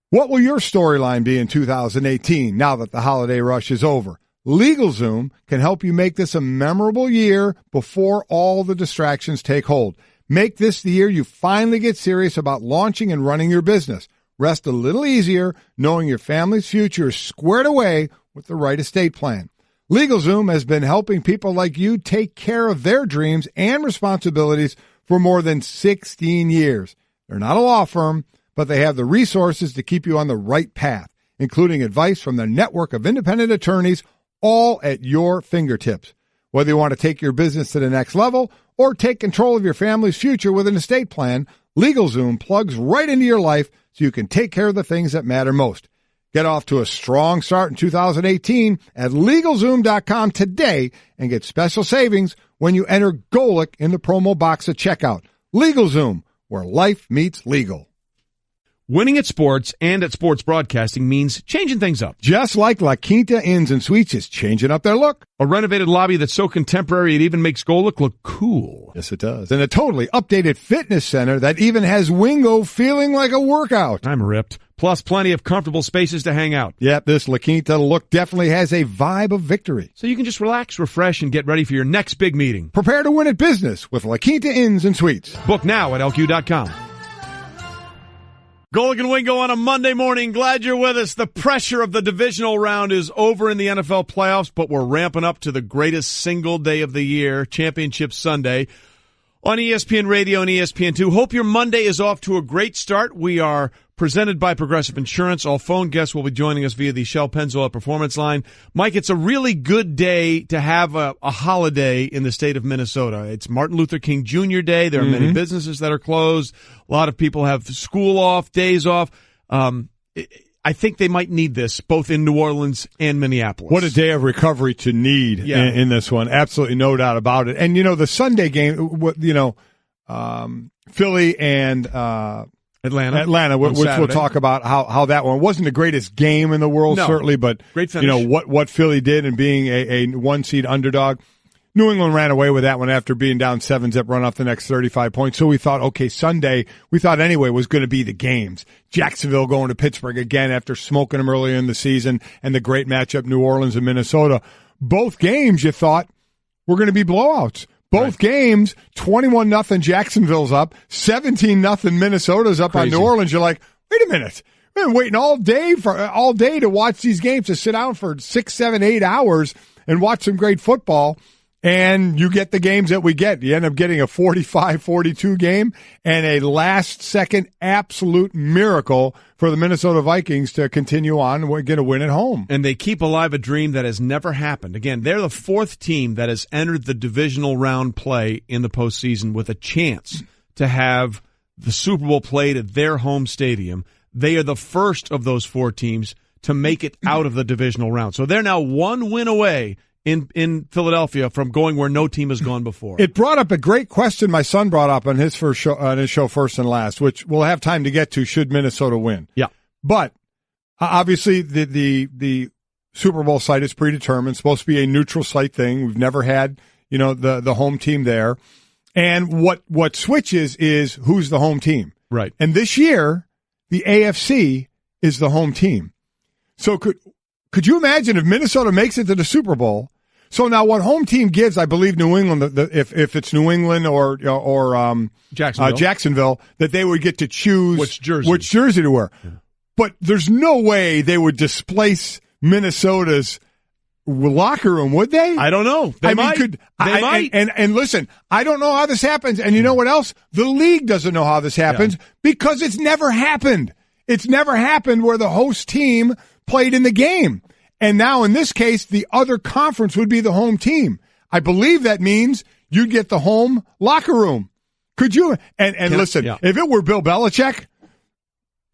What will your storyline be in 2018 now that the holiday rush is over? LegalZoom can help you make this a memorable year before all the distractions take hold. Make this the year you finally get serious about launching and running your business. Rest a little easier knowing your family's future is squared away with the right estate plan. LegalZoom has been helping people like you take care of their dreams and responsibilities for more than 16 years. They're not a law firm, but they have the resources to keep you on the right path, including advice from their network of independent attorneys, all at your fingertips. Whether you want to take your business to the next level or take control of your family's future with an estate plan, LegalZoom plugs right into your life so you can take care of the things that matter most. Get off to a strong start in 2018 at LegalZoom.com today and get special savings when you enter Golic in the promo box at checkout. LegalZoom, where life meets legal. Winning at sports and at sports broadcasting means changing things up. Just like La Quinta Inns and Suites is changing up their look. A renovated lobby that's so contemporary it even makes Golic look cool. Yes, it does. And a totally updated fitness center that even has Wingo feeling like a workout. I'm ripped. Plus plenty of comfortable spaces to hang out. Yep, this La Quinta look definitely has a vibe of victory. So you can just relax, refresh, and get ready for your next big meeting. Prepare to win at business with La Quinta Inns and Suites. Book now at LQ.com. Golic and Wingo on a Monday morning. Glad you're with us. The pressure of the divisional round is over in the NFL playoffs, but we're ramping up to the greatest single day of the year, Championship Sunday, on ESPN Radio and ESPN2. Hope your Monday is off to a great start. We are presented by Progressive Insurance. All phone guests will be joining us via the Shell Pennzoil Performance Line. Mike, it's a really good day to have a holiday in the state of Minnesota. It's Martin Luther King Jr. Day. There are many businesses that are closed. A lot of people have school off, days off. I think they might need this both in New Orleans and Minneapolis. What a day of recovery to need in this one. Absolutely no doubt about it. And, the Sunday game, Philly and Atlanta, which we'll talk about how that one wasn't the greatest game in the world, certainly, but great finish. What Philly did and being a one-seed underdog. New England ran away with that one after being down 7-zip, run off the next 35 points. So we thought, okay, Sunday, was going to be the games. Jacksonville going to Pittsburgh again after smoking them earlier in the season, and the great matchup, New Orleans and Minnesota. Both games you thought were going to be blowouts. Both games, 21-0 Jacksonville's up, 17-0 Minnesota's up on New Orleans. You're like, wait a minute. We've been waiting all day to watch these games, to sit down for 6, 7, 8 hours and watch some great football. And you get the games that we get. You end up getting a 45-42 game and a last-second absolute miracle for the Minnesota Vikings to continue on and get a win at home. And they keep alive a dream that has never happened. Again, they're the fourth team that has entered the divisional round play in the postseason with a chance to have the Super Bowl played at their home stadium. They are the first of those four teams to make it out of the divisional round. So they're now one win away in Philadelphia from going where no team has gone before. It brought up a great question my son brought up on his show First and Last, which we'll have time to get to should Minnesota win. Yeah. But obviously the Super Bowl site is predetermined. It's supposed to be a neutral site thing. We've never had, the home team there. And what switches is who's the home team. Right. And this year, the AFC is the home team. So could you imagine if Minnesota makes it to the Super Bowl? So now what home team gives, I believe New England, if it's New England or Jacksonville, that they would get to choose which jersey to wear. Yeah. But there's no way they would displace Minnesota's locker room, would they? I don't know. They might. And listen, I don't know how this happens. And you know what else? The league doesn't know how this happens because it's never happened. It's never happened where the host team played in the game. And now, in this case, the other conference would be the home team. I believe that means you'd get the home locker room. Could you? And listen, if it were Bill Belichick,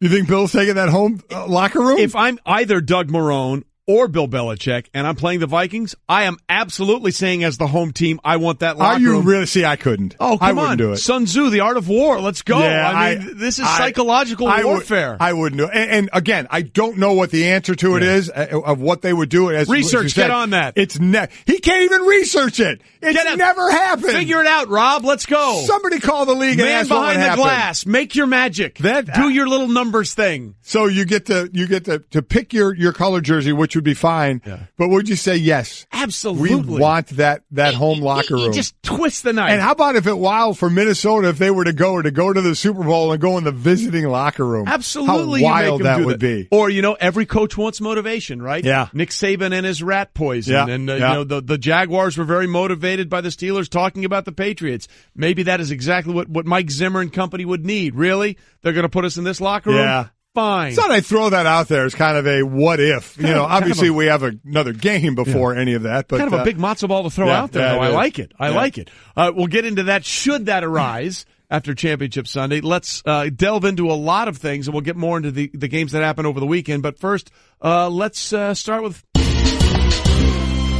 you think Bill's taking that home locker room? If I'm either Doug Marrone or Bill Belichick, and I'm playing the Vikings, I am absolutely saying as the home team, I want that locker room. Are you really? See, I couldn't. Oh, come I on. wouldn't do it. Sun Tzu, The Art of War. Let's go. Yeah, I mean, this is psychological warfare. I wouldn't do it. And again, I don't know what the answer to it is, of what they would do. As research, you said, get on that. He can't even research it. It's never happened. Figure it out, Rob. Let's go. Somebody call the league and Man ask what behind the glass. Make your magic. Do your little numbers thing. So you get to pick your color jersey, which would be fine. Yeah. But would you say yes? Absolutely. We want that home locker room. You just twist the knife. And how about if it wild for Minnesota if they were to go to the Super Bowl and go in the visiting locker room? Absolutely. How wild that would be. Or, every coach wants motivation, right? Yeah. Nick Saban and his rat poison. Yeah. And, the Jaguars were very motivated by the Steelers talking about the Patriots. Maybe that is exactly what Mike Zimmer and company would need. Really? They're going to put us in this locker room? Yeah. Fine. Thought I'd throw that out there as kind of a what if. Obviously we have another game before any of that. But kind of a big matzo ball to throw out there, though. I like it. I like it. We'll get into that should that arise after Championship Sunday. Let's delve into a lot of things, and we'll get more into the games that happened over the weekend. But first, let's start with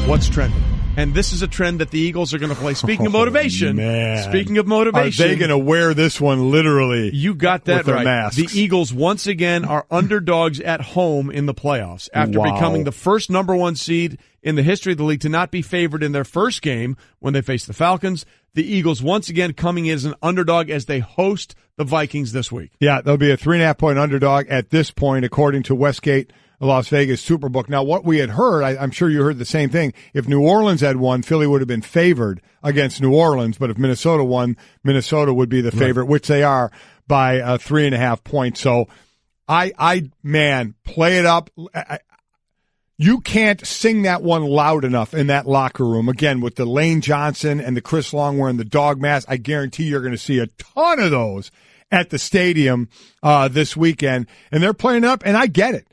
what's trending. And this is a trend that the Eagles are going to play. Speaking of motivation, are they going to wear this one literally? You got that right. Masks? The Eagles once again are underdogs at home in the playoffs after becoming the first number one seed in the history of the league to not be favored in their first game when they face the Falcons. The Eagles once again coming in as an underdog as they host the Vikings this week. Yeah, they'll be a 3.5-point underdog at this point, according to Westgate Las Vegas Superbook. Now, what we had heard, I'm sure you heard the same thing. If New Orleans had won, Philly would have been favored against New Orleans. But if Minnesota won, Minnesota would be the favorite, which they are by 3.5 points. So, man, play it up. You can't sing that one loud enough in that locker room. Again, with the Lane Johnson and the Chris Long wearing the dog mask, I guarantee you're going to see a ton of those at the stadium this weekend. And they're playing up, and I get it.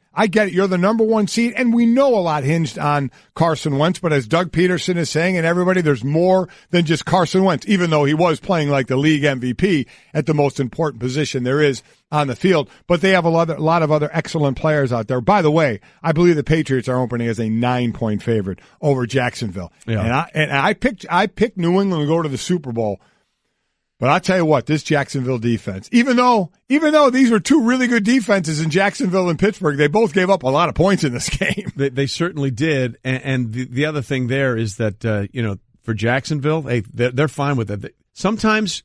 You're the number one seed, and we know a lot hinged on Carson Wentz. But as Doug Peterson is saying, and everybody, there's more than just Carson Wentz, even though he was playing like the league MVP at the most important position there is on the field. But they have a lot of other excellent players out there. By the way, I believe the Patriots are opening as a 9-point favorite over Jacksonville. Yeah. And I picked New England to go to the Super Bowl. But I'll tell you what, this Jacksonville defense, even though these were two really good defenses in Jacksonville and Pittsburgh, they both gave up a lot of points in this game. They certainly did. And the other thing there is that, for Jacksonville, they're fine with it. Sometimes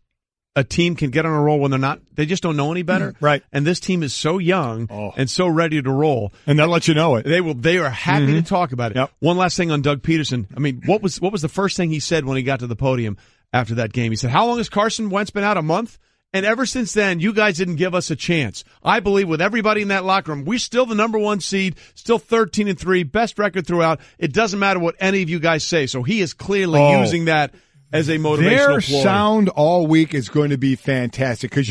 a team can get on a roll when they just don't know any better. Right. And this team is so young and so ready to roll. And they'll let you know it. They are happy to talk about it. Yep. One last thing on Doug Peterson. I mean, what was the first thing he said when he got to the podium after that game? He said, how long has Carson Wentz been out? A month? And ever since then, you guys didn't give us a chance. I believe with everybody in that locker room, we're still the number one seed, still 13-3, best record throughout. It doesn't matter what any of you guys say. So he is clearly using that as a motivational ploy. Their sound all week is going to be fantastic because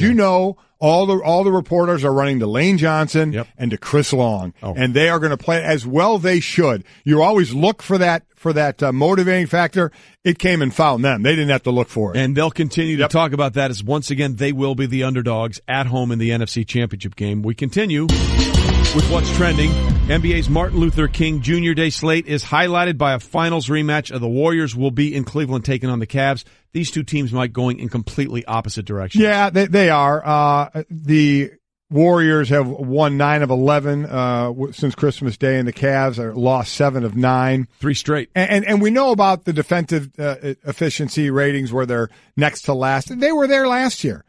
all the reporters are running to Lane Johnson and to Chris Long, and they are going to play as well. They should. You always look for that motivating factor. It came and found them. They didn't have to look for it, and they'll continue to talk about that as once again they will be the underdogs at home in the NFC Championship game. We continue with what's trending. NBA's Martin Luther King Jr. Day slate is highlighted by a finals rematch of the Warriors will be in Cleveland taking on the Cavs. These two teams might going in completely opposite directions. Yeah, they are. The Warriors have won 9 of 11 since Christmas Day, and the Cavs are lost 7 of 9. 3 straight. And we know about the defensive efficiency ratings where they're next to last. They were there last year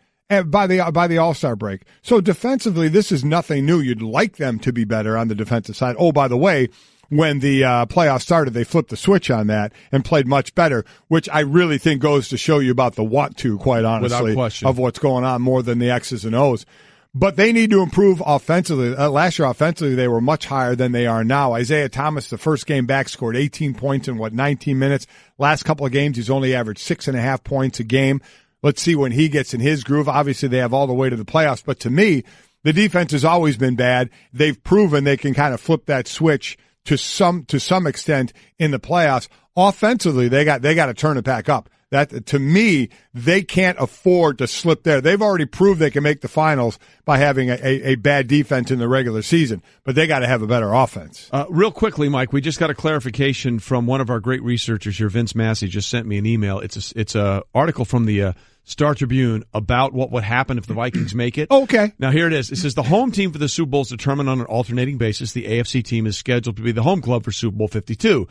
by the All-Star break. So defensively, this is nothing new. You'd like them to be better on the defensive side. Oh, by the way, when the playoffs started, they flipped the switch on that and played much better, which I really think goes to show you about the want to, quite honestly, without question, of what's going on more than the X's and O's. But they need to improve offensively. Last year, offensively, they were much higher than they are now. Isaiah Thomas, the first game back, scored 18 points in, 19 minutes. Last couple of games, he's only averaged 6.5 points a game. Let's see when he gets in his groove. Obviously, they have all the way to the playoffs. But to me, the defense has always been bad. They've proven they can kind of flip that switch to some extent in the playoffs. Offensively, they got to turn it back up. That, to me, they can't afford to slip there. They've already proved they can make the finals by having a bad defense in the regular season, but they got to have a better offense. Real quickly, Mike, we just got a clarification from one of our great researchers here. Vince Massey just sent me an email. It's a article from the Star Tribune about what would happen if the Vikings make it. Okay. Now, here it is. It says the home team for the Super Bowl is determined on an alternating basis. The AFC team is scheduled to be the home club for Super Bowl 52.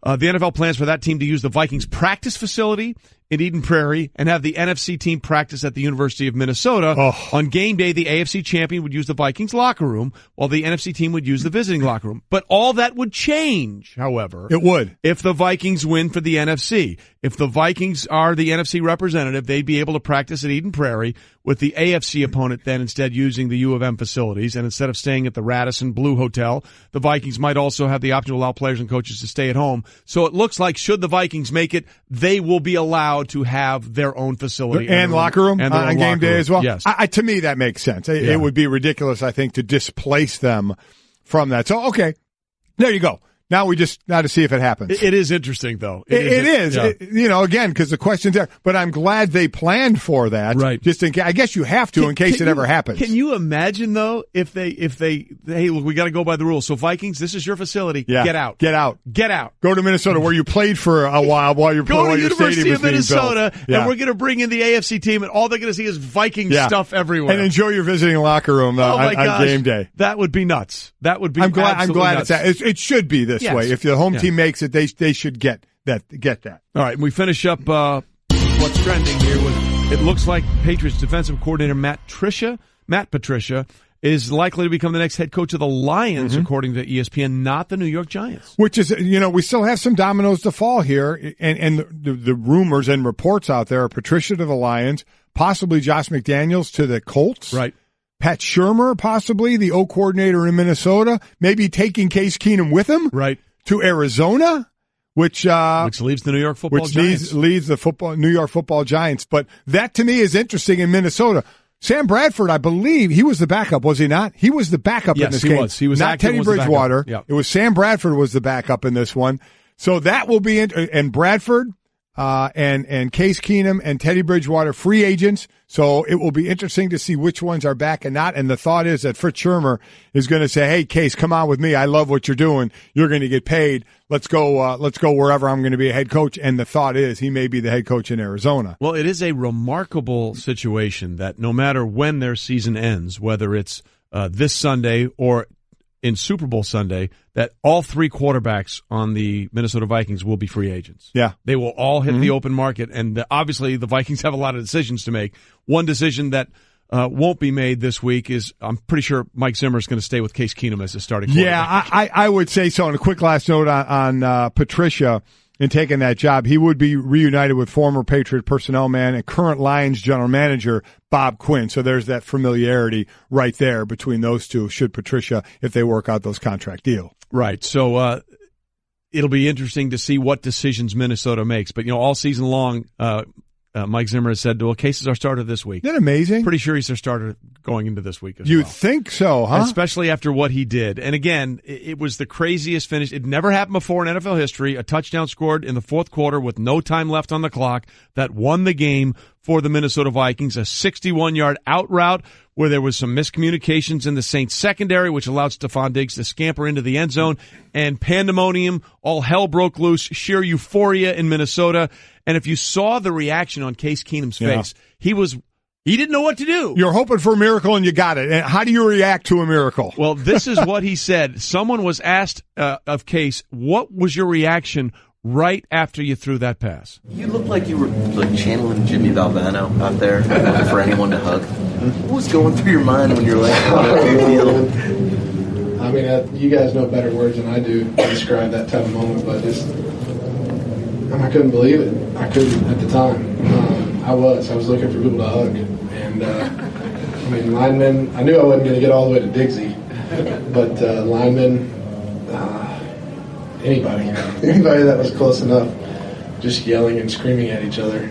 The NFL plans for that team to use the Vikings practice facility in Eden Prairie and have the NFC team practice at the University of Minnesota. Oh. On game day, the AFC champion would use the Vikings locker room, while the NFC team would use the visiting locker room. But all that would change, however. It would. If the Vikings win for the NFC. If the Vikings are the NFC representative, they'd be able to practice at Eden Prairie with the AFC opponent then instead using the U of M facilities. And instead of staying at the Radisson Blue Hotel, the Vikings might also have the option to allow players and coaches to stay at home. So it looks like should the Vikings make it, they will be allowed to have their own facility. And locker room and on game day as well? Yes. To me, that makes sense. It would be ridiculous, I think, to displace them from that. So, okay, there you go. Now we just got to see if it happens. It is interesting, though. It is. Yeah. Again, because the question's there. But I'm glad they planned for that. Right. Just in case. I guess you have to in case it ever happens. Can you imagine, though, if they hey, look, we got to go by the rules. So Vikings, this is your facility. Yeah. Get out. Get out. Get out. Go to Minnesota where you played for a while while your Go to the University of Minnesota, and we're going to bring in the AFC team, and all they're going to see is Viking stuff everywhere. And enjoy your visiting locker room on game day. That would be nuts. That would be. I'm glad nuts. it should be this way. If the home team makes it, they should get that. All right, we finish up what's trending here with it looks like Patriots defensive coordinator Matt Patricia is likely to become the next head coach of the Lions, according to ESPN, not the New York Giants. Which is, we still have some dominoes to fall here, and the rumors and reports out there are Patricia to the Lions, possibly Josh McDaniels to the Colts. Right. Pat Shurmur, possibly, the O coordinator in Minnesota, maybe taking Case Keenum with him. Right. To Arizona, which leaves the New York Football Giants. Leaves the New York Football Giants. But that to me is interesting in Minnesota. Sam Bradford, I believe, he was the backup, was he not? He was the backup in this game. Yes, he was. Not Teddy Bridgewater. Yep. It was Sam Bradford was the backup in this one. So that will be and Bradford and Case Keenum and Teddy Bridgewater free agents. So it will be interesting to see which ones are back and not. And the thought is that Fritz Shurmur is going to say, "Hey, Case, come on with me. I love what you're doing. You're going to get paid. Let's go. Let's go wherever I'm going to be a head coach." And the thought is he may be the head coach in Arizona. Well, it is a remarkable situation that no matter when their season ends, whether it's this Sunday or in Super Bowl Sunday, that all three quarterbacks on the Minnesota Vikings will be free agents. Yeah. They will all hit the open market, and obviously the Vikings have a lot of decisions to make. One decision that won't be made this week is I'm pretty sure Mike Zimmer is going to stay with Case Keenum as his starting quarterback. Yeah, I would say so. And a quick last note on Patricia in taking that job. He would be reunited with former Patriot personnel man and current Lions general manager Bob Quinn. So there's that familiarity right there between those two, should Patricia, if they work out those contract deals. Right. So it'll be interesting to see what decisions Minnesota makes. But, all season long, Mike Zimmer has said, well, Case is our starter this week. Isn't that amazing? Pretty sure he's their starter going into this week as well. You think so, huh? Especially after what he did. And again, it was the craziest finish. It never happened before in NFL history. A touchdown scored in the fourth quarter with no time left on the clock that won the game for the Minnesota Vikings. A 61-yard out route where there was some miscommunications in the Saints secondary, which allowed Stephon Diggs to scamper into the end zone, and pandemonium, all hell broke loose, sheer euphoria in Minnesota. And if you saw the reaction on Case Keenum's face, he didn't know what to do. You're hoping for a miracle and you got it. And how do you react to a miracle? Well, this is what he said. Someone was asked of Case, what was your reaction right after you threw that pass? You looked like you were channeling Jimmy Valvano out there, looking for anyone to hug. What was going through your mind when you're like, what a big deal? I mean, you guys know better words than I do to describe that type of moment, but I couldn't believe it. I couldn't at the time. I was looking for people to hug. And, linemen, I knew I wasn't going to get all the way to Diggsy, but linemen, anybody that was close enough, just yelling and screaming at each other.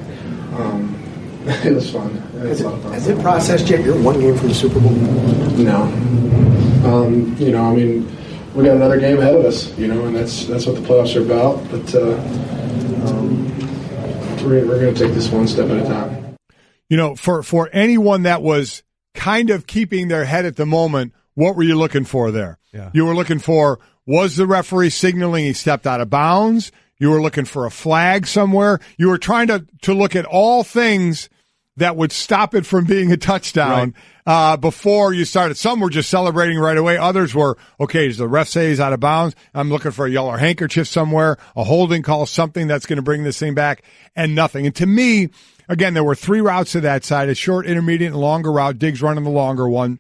It was fun. Has it processed yet? You're one game from the Super Bowl. No. We got another game ahead of us, and that's what the playoffs are about. But we're going to take this one step at a time. You know, for anyone that was kind of keeping their head at the moment, what were you looking for there? Yeah. You were looking for, was the referee signaling he stepped out of bounds? You were looking for a flag somewhere. You were trying to look at all things that would stop it from being a touchdown before you started. Some were just celebrating right away. Others were, okay, does the ref say he's out of bounds? I'm looking for a yellow handkerchief somewhere, a holding call, something that's going to bring this thing back, and nothing. And to me, again, there were 3 routes to that side, a short, intermediate, and longer route. Diggs running the longer one.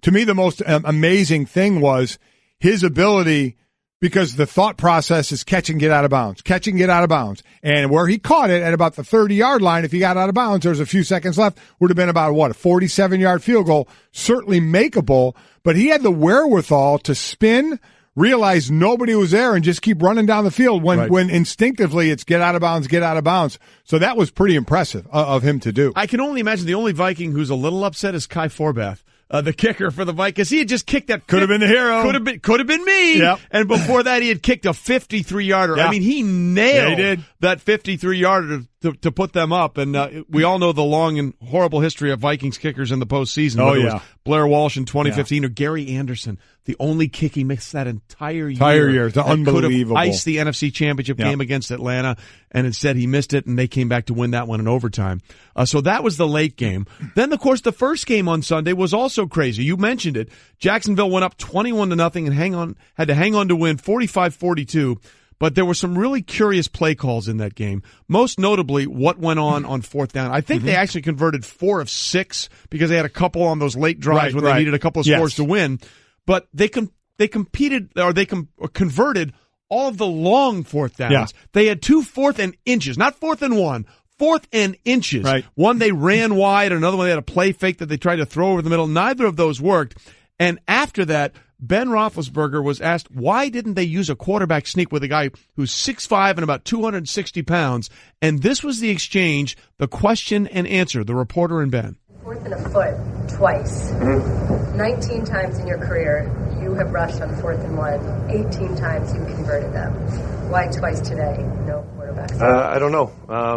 To me, the most amazing thing was his ability, because the thought process is catch and get out of bounds, catch and get out of bounds. And where he caught it at about the 30-yard line, if he got out of bounds, there was a few seconds left, would have been about, a 47-yard field goal, certainly makeable. But he had the wherewithal to spin, realize nobody was there, and just keep running down the field when instinctively it's get out of bounds, get out of bounds. So that was pretty impressive of him to do. I can only imagine the only Viking who's a little upset is Kai Forbath. The kicker for the Vikings. He had just kicked that. Could have been the hero. Could have been me. Yep. And before that, he had kicked a 53-yarder. Yeah. I mean, he nailed that 53-yarder to put them up. And we all know the long and horrible history of Vikings kickers in the postseason. Oh, Whether yeah. it was Blair Walsh in 2015 or Gary Anderson, the only kick he missed that entire year. It's unbelievable. Could have iced the NFC Championship game against Atlanta, and instead he missed it, and they came back to win that one in overtime. So that was the late game. Then, of course, the first game on Sunday was also crazy. You mentioned it. Jacksonville went up 21-0 and had to hang on to win 45-42. But there were some really curious play calls in that game. Most notably, what went on fourth down. I think they actually converted 4 of 6 because they had a couple on those late drives when they needed a couple of scores to win. But they converted all of the long fourth downs. Yeah. They had 2 4th and inches, not 4th and 1. 4th and inches. Right. One they ran wide, another one they had a play fake that they tried to throw over the middle. Neither of those worked. And after that, Ben Roethlisberger was asked, why didn't they use a quarterback sneak with a guy who's 6'5" and about 260 pounds? And this was the exchange, the question and answer, the reporter and Ben. 4th and a foot twice. 19 times in your career, you have rushed on 4th and 1. 18 times you converted them. Why twice today? No quarterback sneak. I don't know.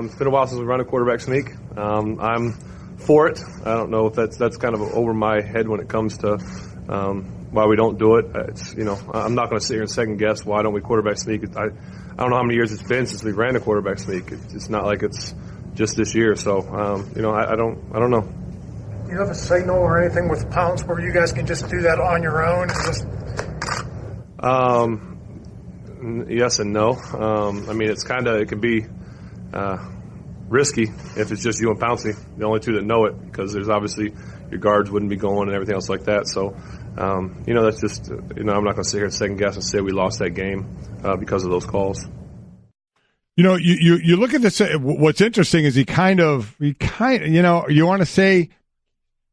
It's been a while since we run a quarterback sneak. I'm for it. I don't know if that's kind of over my head when it comes to why we don't do it. I'm not going to sit here and second guess why don't we quarterback sneak. I don't know how many years it's been since we ran a quarterback sneak. It's not like it's just this year. So I don't know. Do you have a signal or anything with pounds where you guys can just do that on your own? Yes and no. It can be risky if it's just you and Pouncey, the only two that know it, because there's obviously your guards wouldn't be going and everything else like that. So, that's just, I'm not going to sit here and second guess and say we lost that game because of those calls. You look at this. What's interesting is he kind of, you want to say,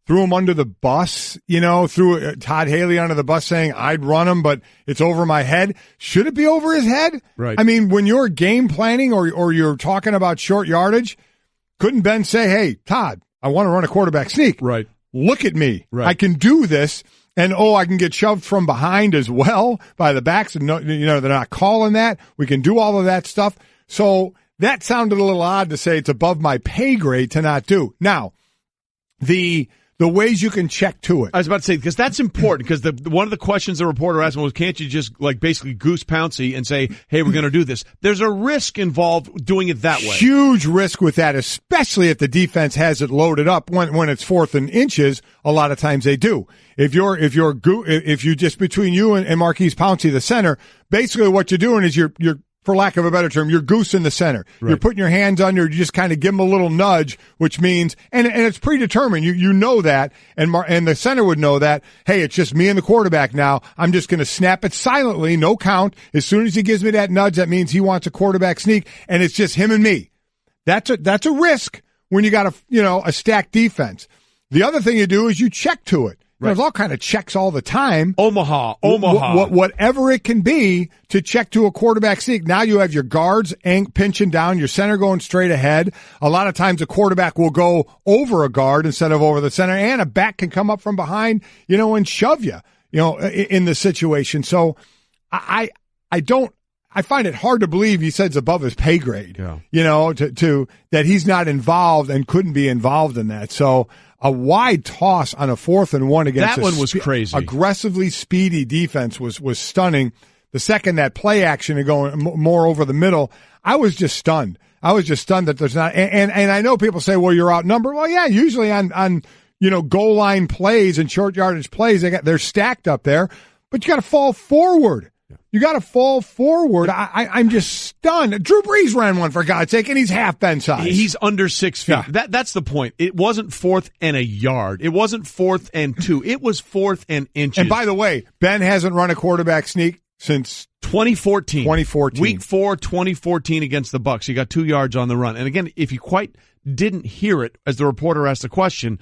threw him under the bus, threw Todd Haley under the bus saying, I'd run him, but it's over my head. Should it be over his head? Right. I mean, when you're game planning or you're talking about short yardage, couldn't Ben say, hey, Todd, I want to run a quarterback sneak. Right. Look at me. Right. I can do this. And, I can get shoved from behind as well by the backs. And, they're not calling that. We can do all of that stuff. So that sounded a little odd to say it's above my pay grade to not do. Now, the ways you can check to it. I was about to say, because that's important, because one of the questions the reporter asked him was, can't you just basically goose Pouncey and say, hey, we're going to do this? There's a risk involved doing it that way. Huge risk with that, especially if the defense has it loaded up. When it's 4th and inches, a lot of times they do. If you just between you and Marquise Pouncey, the center, basically what you're doing is you're for lack of a better term, you're goosing the center. Right. You're putting your hands under, you just kind of give them a little nudge, which means, and it's predetermined. You know that, and the center would know that, hey, it's just me and the quarterback now. I'm just going to snap it silently, no count. As soon as he gives me that nudge, that means he wants a quarterback sneak, and it's just him and me. That's a risk when you got a stacked defense. The other thing you do is you check to it. Right. There's all kind of checks all the time. Omaha. Whatever it can be to check to a quarterback sneak. Now you have your guards pinching down, your center going straight ahead. A lot of times a quarterback will go over a guard instead of over the center, and a back can come up from behind, and shove you, in the situation. So I don't I find it hard to believe he says it's above his pay grade. Yeah. You know, to that he's not involved and couldn't be involved in that. So a wide toss on a 4th and 1 against that one was crazy. Aggressively speedy defense was stunning. The second that play action and going more over the middle, I was just stunned. I was just stunned that there's not. And I know people say, well, you're outnumbered. Well, yeah, usually on goal line plays and short yardage plays, they're stacked up there. But you got to fall forward. You got to fall forward. I'm just stunned. Drew Brees ran one, for God's sake, and he's half Ben size. He's under 6 feet. Yeah. That's the point. It wasn't 4th and a yard. It wasn't 4th and 2. It was 4th and inches. And by the way, Ben hasn't run a quarterback sneak since 2014. Week 4, 2014 against the Bucs. He got 2 yards on the run. And again, if you quite didn't hear it as the reporter asked the question,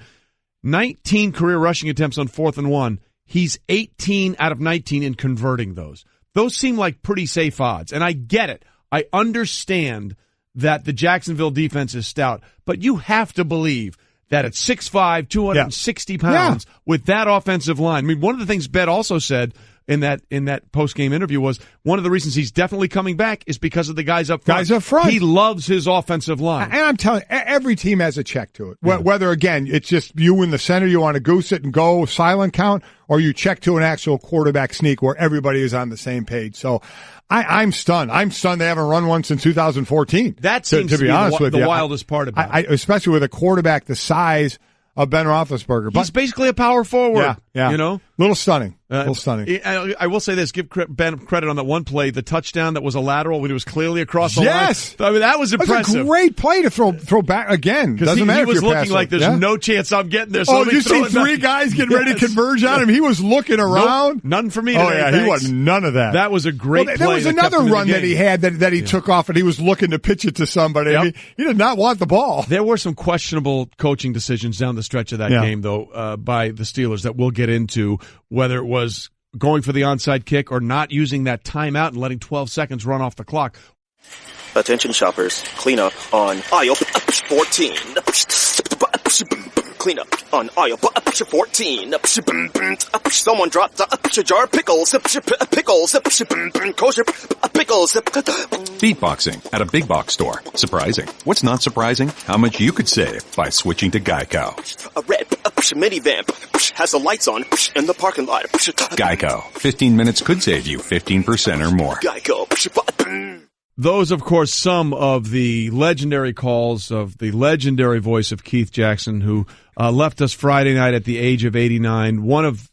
19 career rushing attempts on 4th and 1. He's 18 out of 19 in converting those. Those seem like pretty safe odds. And I get it. I understand that the Jacksonville defense is stout. But you have to believe that at 6'5", 260 pounds, with that offensive line. I mean, one of the things Ben also said in that post-game interview was one of the reasons he's definitely coming back is because of the guys up front. He loves his offensive line. And I'm telling you, every team has a check to it. Yeah. Whether, again, it's just you in the center, you want to goose it and go silent count, or you check to an actual quarterback sneak where everybody is on the same page. So I'm stunned. I'm stunned they haven't run one since 2014. That seems to be honest with the you. wildest part about it. Especially with a quarterback the size of Ben Roethlisberger. He's basically a power forward. Yeah. You know? Little stunning. Stunning. I will say this, give Ben credit on that one play, the touchdown that was a lateral when it was clearly across the line. I mean, that was impressive. That's a great play to throw back again. Doesn't matter. He was looking like there's no chance I'm getting there. So you see 3 guys getting ready to converge on him? He was looking around. Nope, none for me today. Oh, yeah, thanks. he wasn't none of that. That was a great play. There was another run that he had that he took off, and he was looking to pitch it to somebody. Yep. I mean, he did not want the ball. There were some questionable coaching decisions down the stretch of that game, though, by the Steelers that we'll get into, whether it was going for the onside kick or not using that timeout and letting 12 seconds run off the clock. Attention shoppers, clean up on aisle 14. Clean up on aisle 14. Someone dropped the jar of pickles. Kosher pickles. Beatboxing at a big box store. Surprising. What's not surprising? How much you could save by switching to Geico. A red minivan has the lights on in the parking lot. Geico. 15 minutes could save you 15% or more. Geico. Those, of course, some of the legendary calls of the legendary voice of Keith Jackson, who left us Friday night at the age of 89. One of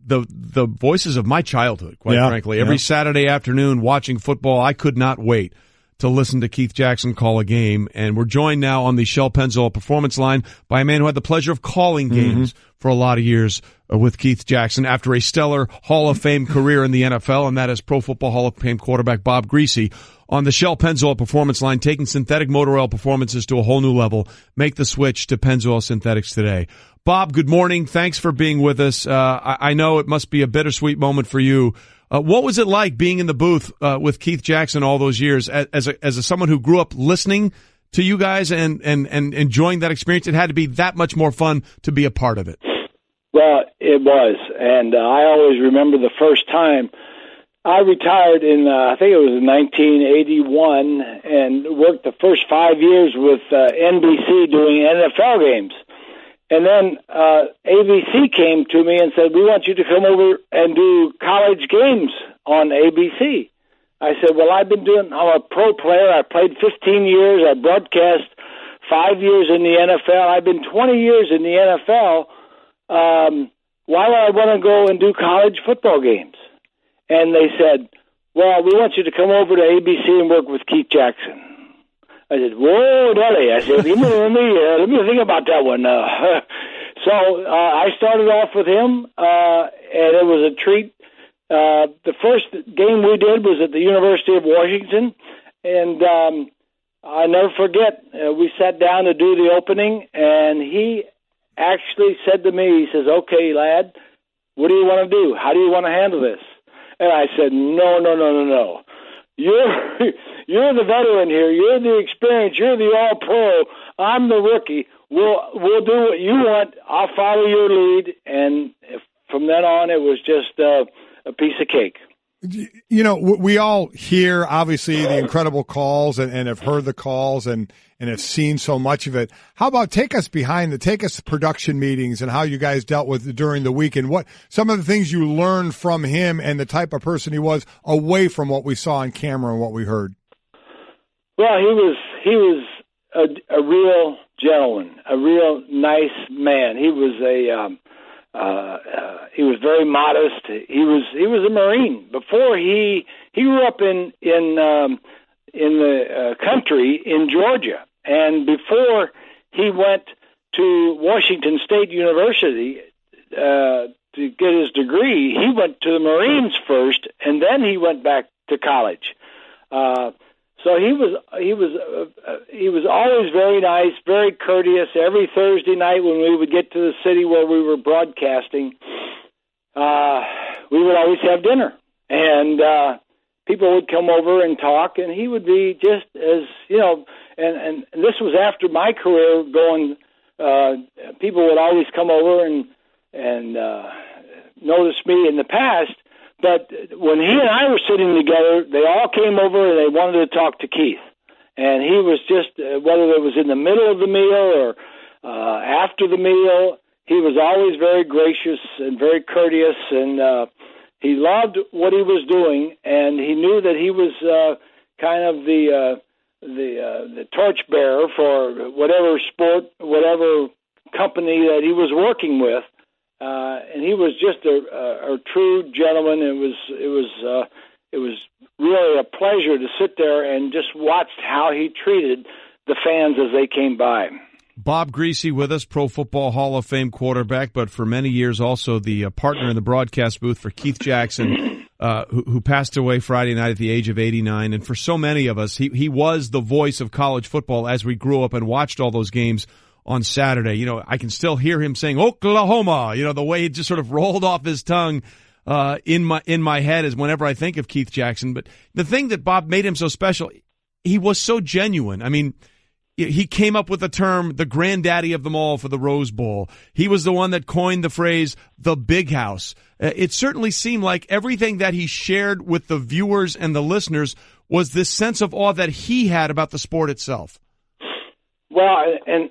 the voices of my childhood, quite frankly. Every Saturday afternoon watching football, I could not wait to listen to Keith Jackson call a game. And we're joined now on the Shell Pennzoil Performance Line by a man who had the pleasure of calling games for a lot of years with Keith Jackson after a stellar Hall of Fame career in the NFL, and that is Pro Football Hall of Fame quarterback Bob Griese. On the Shell Pennzoil Performance Line, taking synthetic motor oil performances to a whole new level. Make the switch to Pennzoil Synthetics today. Bob, good morning. Thanks for being with us. I know it must be a bittersweet moment for you. What was it like being in the booth with Keith Jackson all those years as someone who grew up listening to you guys and enjoying that experience? It had to be that much more fun to be a part of it. Well, it was, and I always remember the first time. I retired in, I think it was 1981, and worked the first 5 years with NBC doing NFL games. And then ABC came to me and said, we want you to come over and do college games on ABC. I said, well, I'm a pro player. I played 15 years. I broadcast 5 years in the NFL. I've been 20 years in the NFL. Why would I want to go and do college football games? And they said, well, we want you to come over to ABC and work with Keith Jackson. I said, whoa, Nelly. I said, let me think about that one. So I started off with him, and it was a treat. The first game we did was at the University of Washington, and I never forget, we sat down to do the opening, and he actually said to me, he says, okay, lad, what do you want to do? How do you want to handle this? And I said, no. You're the veteran here. You're the experience. You're the all-pro. I'm the rookie. We'll do what you want. I'll follow your lead. And from then on, it was just a piece of cake. You know, we all hear, obviously, the incredible calls and have heard the calls and have seen so much of it. How about take us to production meetings and how you guys dealt with it during the week and what some of the things you learned from him and the type of person he was away from what we saw on camera and what we heard? Well, he was a real gentleman, a real nice man. He was he was very modest. He was a Marine. Before he grew up in the country in Georgia, and before he went to Washington State University to get his degree, he went to the Marines first, and then he went back to college. So he was always very nice, very courteous. Every Thursday night when we would get to the city where we were broadcasting, we would always have dinner, and people would come over and talk, and he would be just as, you know, and this was after my career going. People would always come over and notice me in the past. But when he and I were sitting together, they all came over and they wanted to talk to Keith. And he was just, whether it was in the middle of the meal or after the meal, he was always very gracious and very courteous. And he loved what he was doing, and he knew that he was kind of the torchbearer for whatever sport, whatever company that he was working with. And he was just a true gentleman. It was really a pleasure to sit there and just watch how he treated the fans as they came by. Bob Griese with us, Pro Football Hall of Fame quarterback, but for many years also the partner in the broadcast booth for Keith Jackson, who passed away Friday night at the age of 89. And for so many of us, he was the voice of college football as we grew up and watched all those games on Saturday. You know, I can still hear him saying Oklahoma, you know, the way it just sort of rolled off his tongue in my head is whenever I think of Keith Jackson. But the thing that Bob made him so special, he was so genuine. I mean, he came up with the term, the granddaddy of them all for the Rose Bowl. He was the one that coined the phrase, the big house. It certainly seemed like everything that he shared with the viewers and the listeners was this sense of awe that he had about the sport itself. Well, and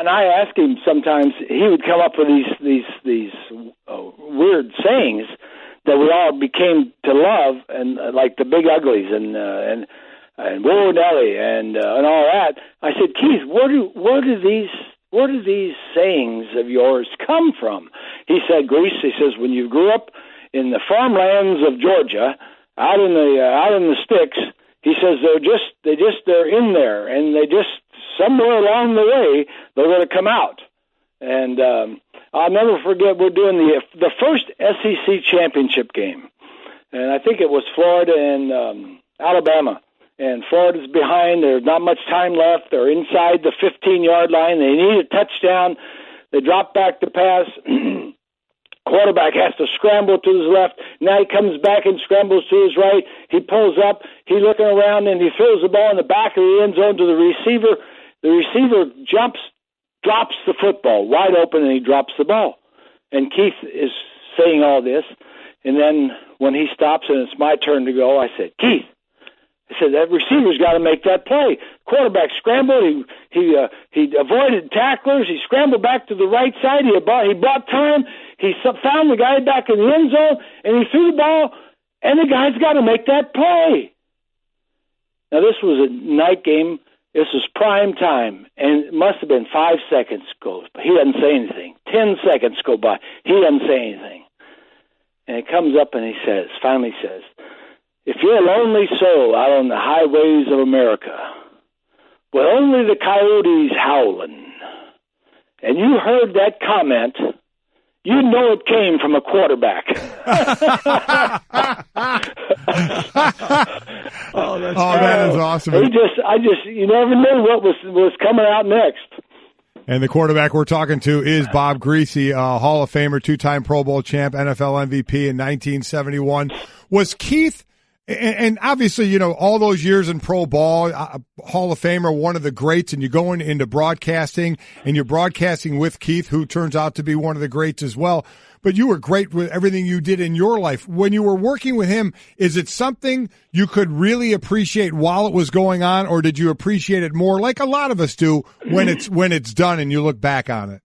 I asked him sometimes. He would come up with these weird sayings that we all became to love, and like the Big Uglies and Whoa Nelly and all that. I said, Keith, where do these sayings of yours come from? He said, Griese, he says, when you grew up in the farmlands of Georgia, out in the sticks, he says they're in there, and they just somewhere along the way they're going to come out. And I'll never forget, we're doing the first SEC championship game, and I think it was Florida and Alabama. And Florida's behind. There's not much time left. They're inside the 15-yard line. They need a touchdown. They drop back to pass. Quarterback has to scramble to his left. Now he comes back and scrambles to his right. He pulls up. He's looking around, and he throws the ball in the back of the end zone to the receiver. The receiver drops the football wide open, and he drops the ball. And Keith is saying all this. And then when he stops and it's my turn to go, I said, Keith, I said, that receiver's got to make that play. Quarterback scrambled. He avoided tacklers. He scrambled back to the right side. He bought time. He found the guy back in the end zone, and he threw the ball, and the guy's got to make that play. Now, this was a night game. This was prime time, and it must have been 5 seconds goes by. He doesn't say anything. 10 seconds go by. He doesn't say anything. And he comes up and he finally says, if you're a lonely soul out on the highways of America, with only the coyotes howling, and you heard that comment, you know it came from a quarterback. That is awesome. You never knew what was coming out next. And the quarterback we're talking to is Bob Griese, Hall of Famer, two-time Pro Bowl champ, NFL MVP in 1971. Was Keith... And obviously, you know, all those years in pro ball, Hall of Famer, one of the greats, and you're going into broadcasting, and you're broadcasting with Keith, who turns out to be one of the greats as well. but you were great with everything you did in your life. When you were working with him, is it something you could really appreciate while it was going on, or did you appreciate it more, like a lot of us do, when it's done and you look back on it?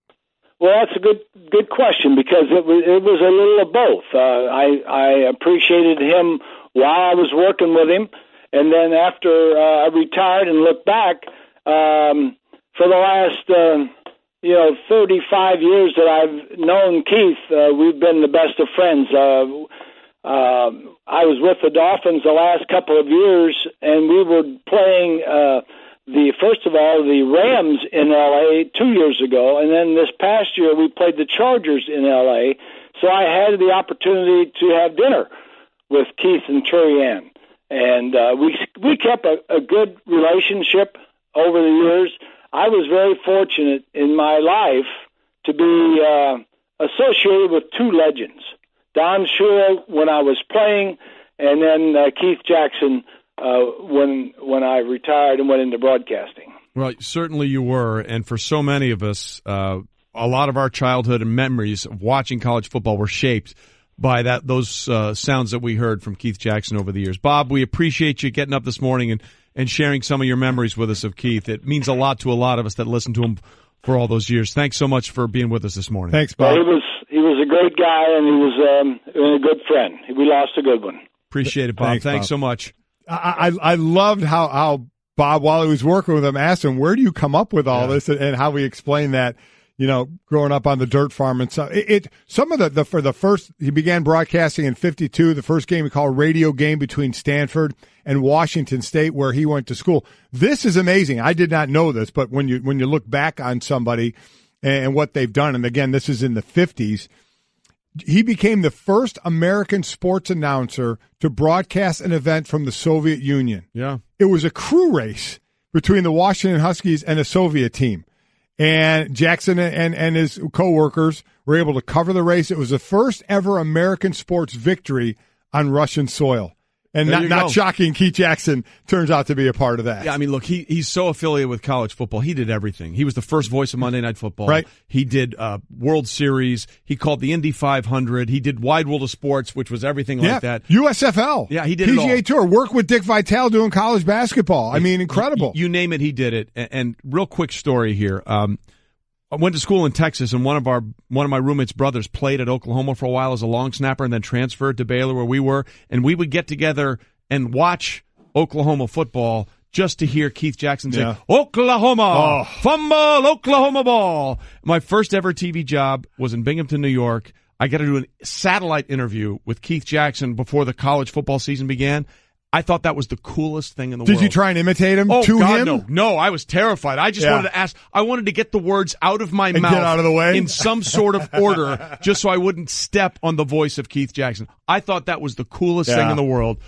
Well, that's a good question, because it was a little of both. I appreciated him while I was working with him, and then after I retired and looked back, for the last 35 years that I've known Keith, we've been the best of friends. I was with the Dolphins the last couple of years, and we were playing the Rams in L.A. 2 years ago, and then this past year we played the Chargers in L.A., so I had the opportunity to have dinner with Keith and Terry Ann, and we kept a good relationship over the years. I was very fortunate in my life to be associated with two legends, Don Shula when I was playing, and then Keith Jackson when I retired and went into broadcasting. Well, certainly you were, and for so many of us, a lot of our childhood and memories of watching college football were shaped by those sounds that we heard from Keith Jackson over the years. Bob, we appreciate you getting up this morning and sharing some of your memories with us of Keith. It means a lot to a lot of us that listened to him for all those years. Thanks so much for being with us this morning. Thanks, Bob. He was a great guy, and he was a good friend. We lost a good one. Appreciate it, Bob. Thanks so much. I loved how Bob, while he was working with him, asked him, where do you come up with all this, and how he explained that, growing up on the dirt farm and stuff. He began broadcasting in 52, the first game he called Radio Game between Stanford and Washington State, where he went to school. This is amazing. I did not know this, but when you look back on somebody and what they've done, and again, this is in the 50s, he became the first American sports announcer to broadcast an event from the Soviet Union. Yeah. It was a crew race between the Washington Huskies and a Soviet team. And Jackson and his co-workers were able to cover the race. It was the first ever American sports victory on Russian soil. And not shocking, Keith Jackson turns out to be a part of that. Yeah, I mean, look, he's so affiliated with college football. He did everything. He was the first voice of Monday Night Football. Right. He did World Series. He called the Indy 500. He did Wide World of Sports, which was everything like that. USFL. Yeah, he did PGA it all. PGA Tour. Worked with Dick Vitale doing college basketball. I mean, incredible. You name it, he did it. And real quick story here. I went to school in Texas, and one of my roommate's brothers played at Oklahoma for a while as a long snapper, and then transferred to Baylor, where we were. And we would get together and watch Oklahoma football just to hear Keith Jackson say, Oklahoma, fumble, Oklahoma ball. My first ever TV job was in Binghamton, New York. I got to do a satellite interview with Keith Jackson before the college football season began. I thought that was the coolest thing in the world. Did you try and imitate him to him? No, I was terrified. I just wanted to ask. I wanted to get the words out of my mouth, get out of the way in some sort of order, just so I wouldn't step on the voice of Keith Jackson. I thought that was the coolest thing in the world.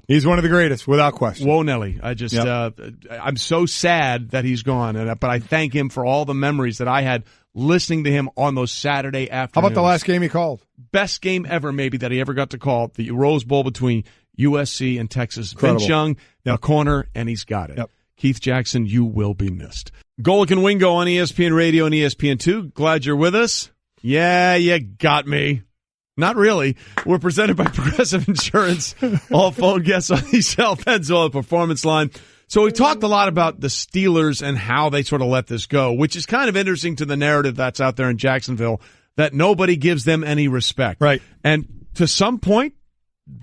He's one of the greatest, without question. Whoa, Nelly. I'm so sad that he's gone, but I thank him for all the memories that I had listening to him on those Saturday afternoons. How about the last game he called? Best game ever, maybe, that he ever got to call, the Rose Bowl between USC and Texas. Incredible. Vince Young, the corner, and he's got it. Yep. Keith Jackson, you will be missed. Golic and Wingo on ESPN Radio and ESPN2. Glad you're with us. Yeah, you got me. Not really. We're presented by Progressive Insurance. All phone guests on the Shell Pennzoil Performance Line. So we talked a lot about the Steelers and how they sort of let this go, which is kind of interesting to the narrative that's out there in Jacksonville, that nobody gives them any respect. Right. And to some point,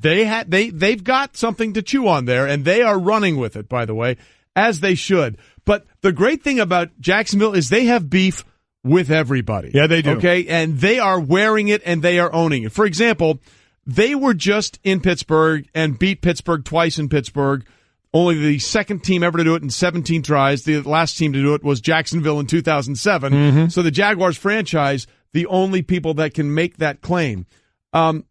they've got something to chew on there, and they are running with it, by the way, as they should. But the great thing about Jacksonville is they have beef with everybody. Yeah, they do. Okay, and they are wearing it and they are owning it. For example, they were just in Pittsburgh and beat Pittsburgh twice in Pittsburgh. Only the second team ever to do it in 17 tries. The last team to do it was Jacksonville in 2007. Mm-hmm. So the Jaguars franchise, the only people that can make that claim. And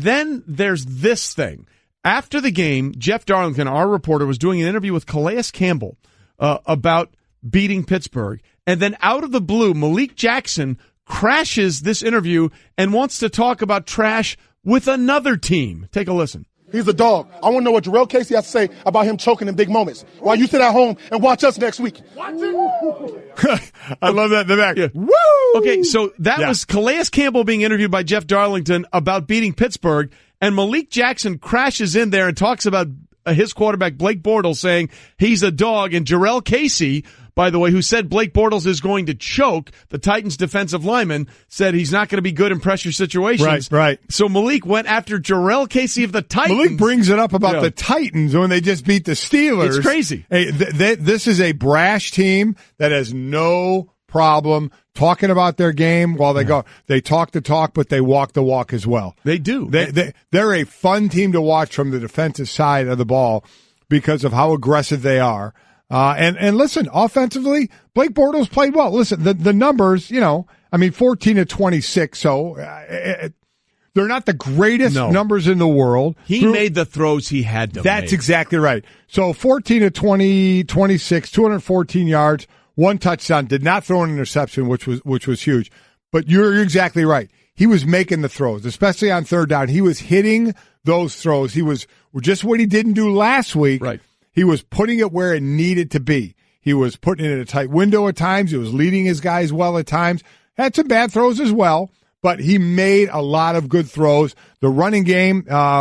then there's this thing. After the game, Jeff Darlington, our reporter, was doing an interview with Calais Campbell about beating Pittsburgh. And then out of the blue, Malik Jackson crashes this interview and wants to talk about trash with another team. Take a listen. He's a dog. I want to know what Jarrell Casey has to say about him choking in big moments while you sit at home and watch us next week. I love that in the back. Yeah. Woo! Okay, so that was Calais Campbell being interviewed by Jeff Darlington about beating Pittsburgh, and Malik Jackson crashes in there and talks about his quarterback, Blake Bortles, saying he's a dog, and Jarrell Casey, by the way, who said Blake Bortles is going to choke, the Titans defensive lineman, said he's not going to be good in pressure situations. Right. So Malik went after Jarrell Casey of the Titans. Malik brings it up about the Titans when they just beat the Steelers. It's crazy. Hey, this is a brash team that has no problem talking about their game while they go. They talk the talk, but they walk the walk as well. They do. They're a fun team to watch from the defensive side of the ball because of how aggressive they are. And listen, offensively, Blake Bortles played well. Listen, the numbers, 14 to 26. So they're not the greatest numbers in the world. He made the throws he had to That's make. exactly right. So 14 to 26, 214 yards, 1 touchdown. Did not throw an interception, which was huge. But you're exactly right. He was making the throws, especially on third down. He was hitting those throws. He was just what he didn't do last week. Right. He was putting it where it needed to be. He was putting it in a tight window at times. He was leading his guys well at times. Had some bad throws as well, but he made a lot of good throws. The running game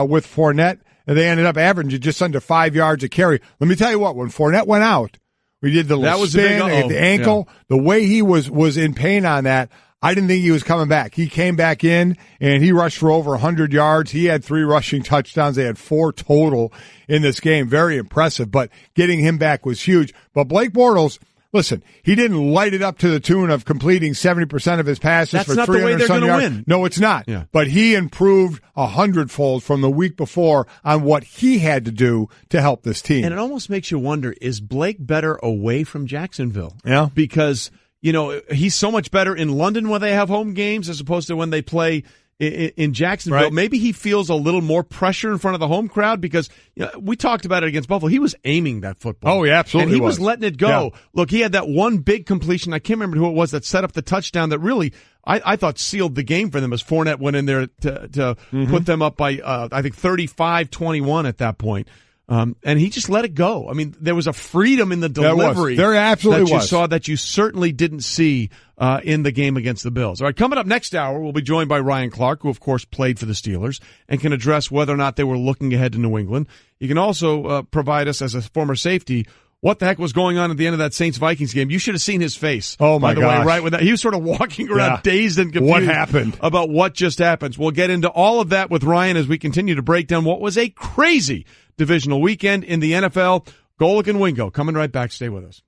with Fournette, and they ended up averaging just under 5 yards a carry. Let me tell you what, when Fournette went out, we did the little spin at the ankle. Yeah. The way he was in pain on that, I didn't think he was coming back. He came back in, and he rushed for over 100 yards. He had 3 rushing touchdowns. They had 4 total in this game. Very impressive, but getting him back was huge. But Blake Bortles, listen, he didn't light it up to the tune of completing 70% of his passes for 300 some yards. That's not the way they're going to win. No, it's not. Yeah. But he improved 100-fold from the week before on what he had to do to help this team. And it almost makes you wonder, is Blake better away from Jacksonville? Yeah. Because he's so much better in London when they have home games as opposed to when they play in Jacksonville. Right. Maybe he feels a little more pressure in front of the home crowd because we talked about it against Buffalo. He was aiming that football. Oh, yeah, absolutely. And he was letting it go. Yeah. Look, he had that one big completion. I can't remember who it was that set up the touchdown that really, I thought, sealed the game for them as Fournette went in there to put them up by, I think, 35-21 at that point. And he just let it go. I mean, there was a freedom in the delivery. There absolutely that you saw that you certainly didn't see in the game against the Bills. All right, coming up next hour, we'll be joined by Ryan Clark, who, of course, played for the Steelers, and can address whether or not they were looking ahead to New England. He can also provide us, as a former safety, what the heck was going on at the end of that Saints-Vikings game. You should have seen his face. Oh, my gosh. By the way, right with that. He was sort of walking around dazed and confused. What happened? About what just happened. We'll get into all of that with Ryan as we continue to break down what was a crazy divisional weekend in the NFL. Golic and Wingo coming right back. Stay with us.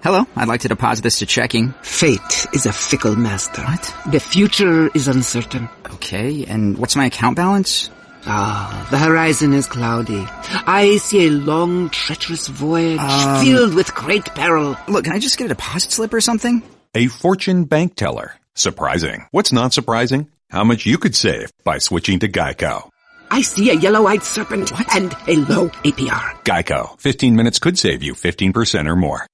Hello, I'd like to deposit this to checking. Fate is a fickle master. What? The future is uncertain. Okay, and what's my account balance? The horizon is cloudy. I see a long, treacherous voyage filled with great peril. Look, can I just get a deposit slip or something? A fortune bank teller. Surprising. What's not surprising? How much you could save by switching to Geico. I see a yellow-eyed serpent and a low APR. Geico. 15 minutes could save you 15% or more.